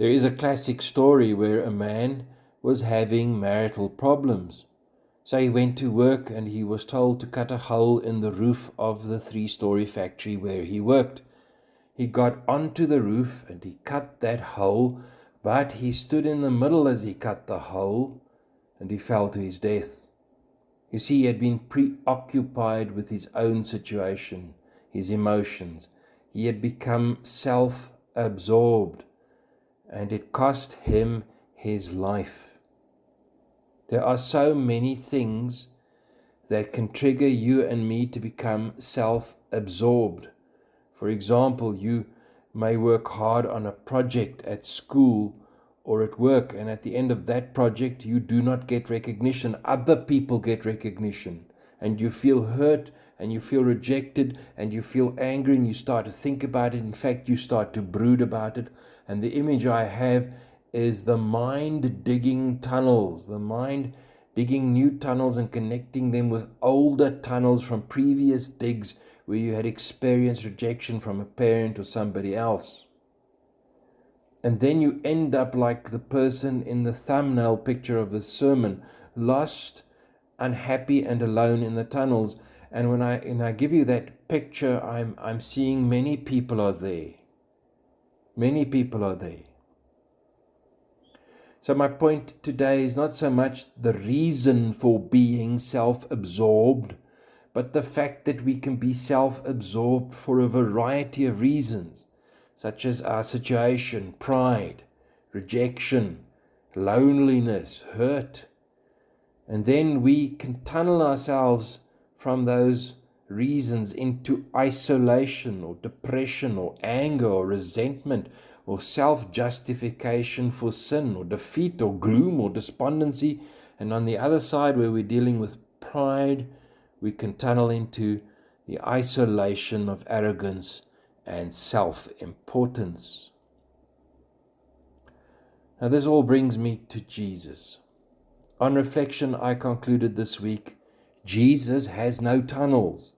There is a classic story where a man was having marital problems. So he went to work and he was told to cut a hole in the roof of the 3-story factory where he worked. He got onto the roof and he cut that hole, but he stood in the middle as he cut the hole and he fell to his death. You see, he had been preoccupied with his own situation, his emotions. He had become self-absorbed, and it cost him his life. There are so many things that can trigger you and me to become self-absorbed. For example, you may work hard on a project at school or at work, and at the end of that project, you do not get recognition. Other people get recognition, and you feel hurt, and you feel rejected, and you feel angry, and you start to think about it. In fact, you start to brood about it. And the image I have is the mind digging tunnels, the mind digging new tunnels and connecting them with older tunnels from previous digs where you had experienced rejection from a parent or somebody else. And then you end up like the person in the thumbnail picture of the sermon, lost, unhappy, and alone in the tunnels. And when I give you that picture, I'm seeing many people are there. Many people are there. So my point today is not so much the reason for being self-absorbed, but the fact that we can be self-absorbed for a variety of reasons, such as our situation, pride, rejection, loneliness, hurt. And then we can tunnel ourselves from those reasons into isolation or depression or anger or resentment or self-justification for sin or defeat or gloom or despondency. And on the other side, where we're dealing with pride, we can tunnel into the isolation of arrogance and self-importance. Now this all brings me to Jesus. On reflection, I concluded this week, Jesus has no tunnels.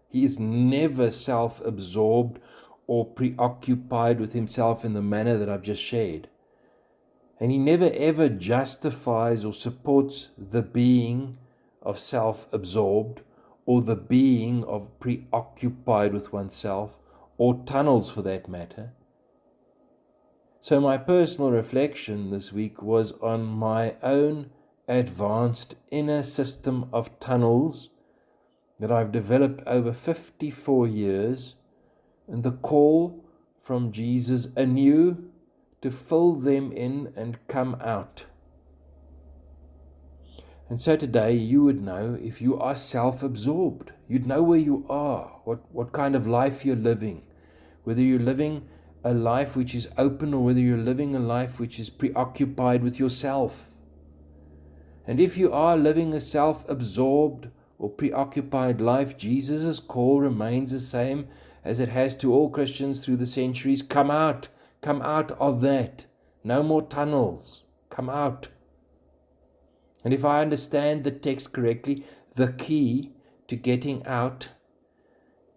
He is never self-absorbed or preoccupied with himself in the manner that I've just shared. And he never ever justifies or supports the being of self-absorbed or the being of preoccupied with oneself, or tunnels for that matter. So my personal reflection this week was on my own advanced inner system of tunnels that I've developed over 54 years, and the call from Jesus anew to fill them in and come out. And so today you would know if you are self-absorbed. You'd know where you are, what kind of life you're living, whether you're living a life which is open or whether you're living a life which is preoccupied with yourself. And if you are living a self-absorbed or preoccupied life, Jesus' call remains the same as it has to all Christians through the centuries. Come out of that. No more tunnels. Come out. And if I understand the text correctly, the key to getting out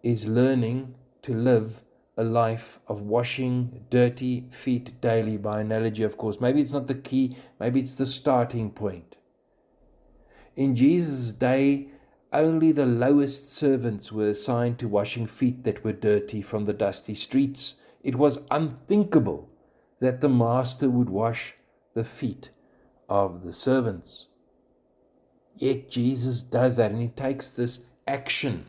is learning to live a life of washing dirty feet daily, by analogy, of course. Maybe it's not the key, maybe it's the starting point. In Jesus' day, only the lowest servants were assigned to washing feet that were dirty from the dusty streets. It was unthinkable that the master would wash the feet of the servants. Yet Jesus does that, and he takes this action.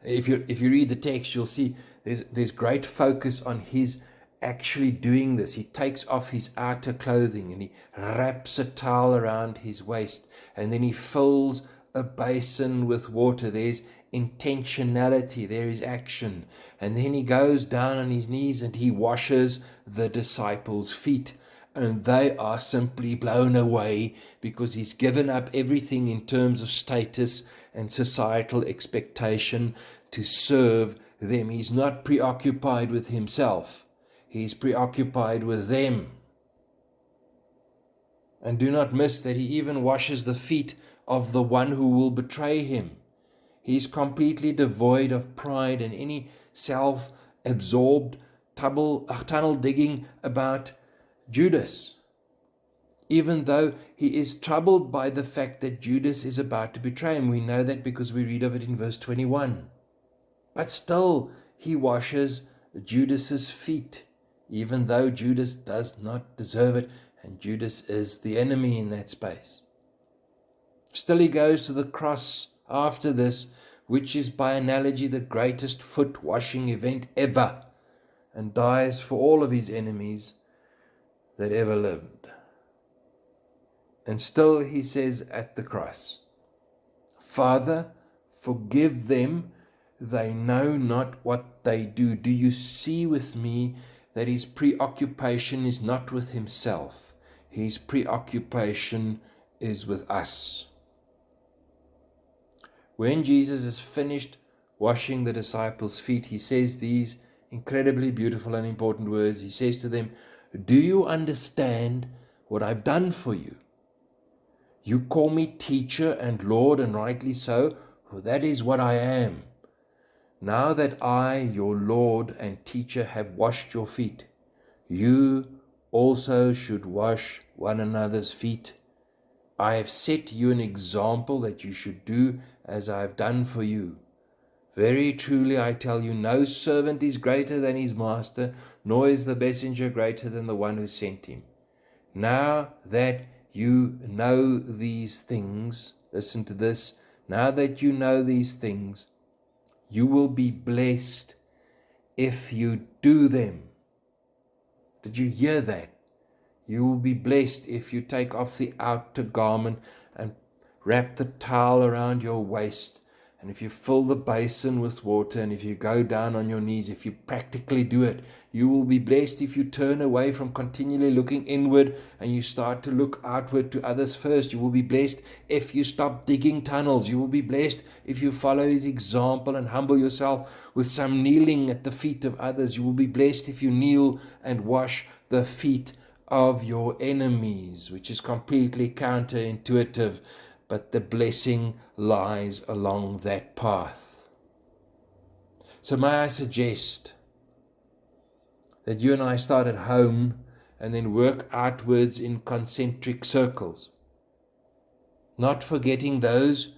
If you read the text, you'll see there's great focus on his actually doing this. He takes off his outer clothing and he wraps a towel around his waist, and then he fills a basin with water. There's intentionality, there is action. And then he goes down on his knees and he washes the disciples' feet. And they are simply blown away because he's given up everything in terms of status and societal expectation to serve them. He's not preoccupied with himself. He's preoccupied with them. And do not miss that he even washes the feet of the one who will betray him. He's completely devoid of pride and any self-absorbed tunnel digging about Judas, even though he is troubled by the fact that Judas is about to betray him. We know that because we read of it in verse 21. But still, he washes Judas's feet, even though Judas does not deserve it, and Judas is the enemy in that space. Still, he goes to the cross after this, which is by analogy the greatest foot washing event ever, and dies for all of his enemies that ever lived. And still he says at the cross, Father, forgive them, they know not what they do. Do you see with me that his preoccupation is not with himself? His preoccupation is with us. When Jesus is finished washing the disciples' feet, he says these incredibly beautiful and important words. He says to them, do you understand what I've done for you? You call me teacher and Lord, and rightly so, for that is what I am. Now that I, your Lord and teacher, have washed your feet, you also should wash one another's feet. I have set you an example that you should do as I have done for you. Very truly I tell you, no servant is greater than his master, nor is the messenger greater than the one who sent him. Now that you know these things, listen to this, now that you know these things, you will be blessed if you do them. Did you hear that? You will be blessed if you take off the outer garment and wrap the towel around your waist, and if you fill the basin with water, and if you go down on your knees, if you practically do it. You will be blessed if you turn away from continually looking inward and you start to look outward to others first. You will be blessed if you stop digging tunnels. You will be blessed if you follow his example and humble yourself with some kneeling at the feet of others. You will be blessed if you kneel and wash the feet of your enemies, which is completely counterintuitive, but the blessing lies along that path. So may I suggest that you and I start at home and then work outwards in concentric circles, not forgetting those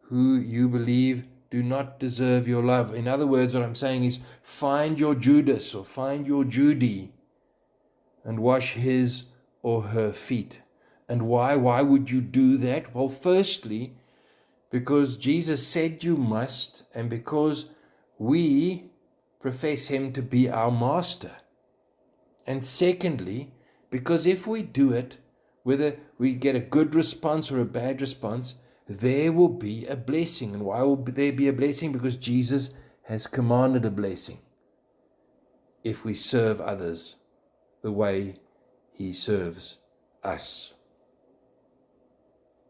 who you believe do not deserve your love. In other words, what I'm saying is find your Judas or find your Judy and wash his or her feet. And why? Why would you do that? Well, firstly, because Jesus said you must, and because we profess him to be our master. And secondly, because if we do it, whether we get a good response or a bad response, there will be a blessing. And why will there be a blessing? Because Jesus has commanded a blessing if we serve others the way he serves us.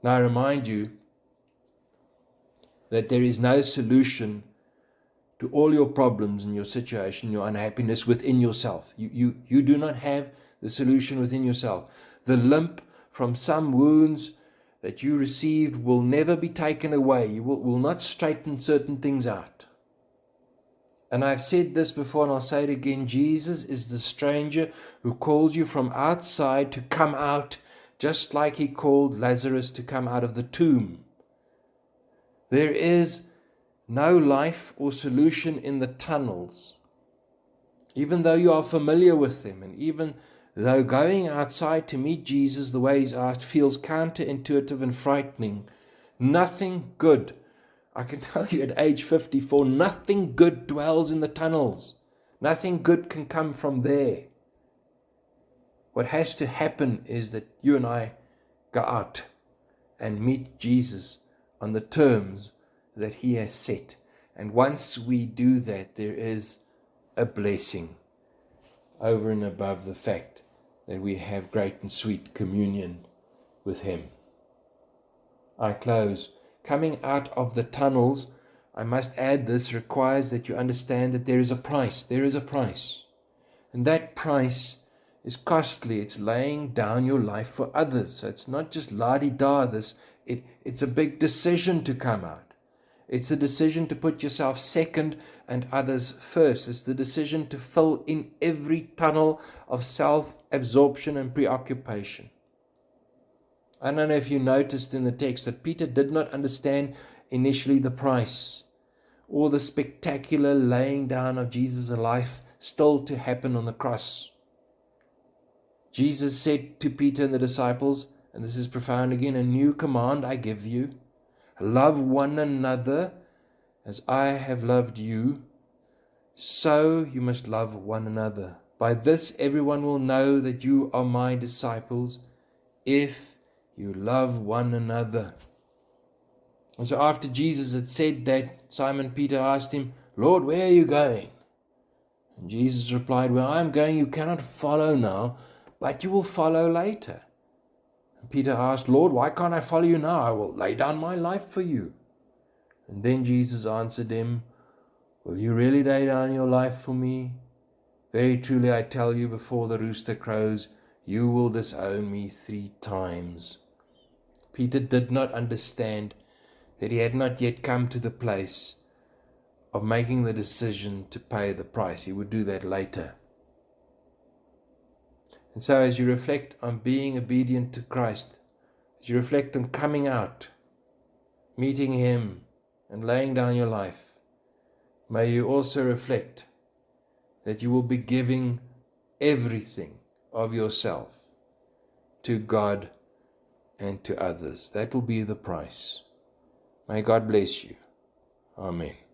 Now I remind you that there is no solution to all your problems and your situation, your unhappiness within yourself. You do not have the solution within yourself. The limp from some wounds that you received will never be taken away. You will not straighten certain things out. And I've said this before and I'll say it again. Jesus is the stranger who calls you from outside to come out, just like he called Lazarus to come out of the tomb. There is no life or solution in the tunnels. Even though you are familiar with them, and even though going outside to meet Jesus the way he's asked feels counterintuitive and frightening, nothing good, I can tell you at age 54, nothing good dwells in the tunnels. Nothing good can come from there. What has to happen is that you and I go out and meet Jesus on the terms that he has set. And once we do that, there is a blessing over and above the fact that we have great and sweet communion with him. I close. Coming out of the tunnels, I must add this, requires that you understand that there is a price. There is a price. And that price is costly. It's laying down your life for others. So it's not just la-di-da, it's a big decision to come out. It's the decision to put yourself second and others first. It's the decision to fill in every tunnel of self-absorption and preoccupation. I don't know if you noticed in the text that Peter did not understand initially the price or the spectacular laying down of Jesus' life still to happen on the cross. Jesus said to Peter and the disciples, and this is profound again, a new command I give you, love one another as I have loved you, so you must love one another. By this everyone will know that you are my disciples, if you love one another. And so after Jesus had said that, Simon Peter asked him, Lord, where are you going? And Jesus replied, where I am going you cannot follow now, but you will follow later. And Peter asked, Lord, why can't I follow you now? I will lay down my life for you. And then Jesus answered him, will you really lay down your life for me? Very truly I tell you, before the rooster crows, you will disown me 3 times. Peter did not understand that he had not yet come to the place of making the decision to pay the price. He would do that later. And so as you reflect on being obedient to Christ, as you reflect on coming out, meeting Him, and laying down your life, may you also reflect that you will be giving everything of yourself to God and to others. That will be the price. May God bless you. Amen.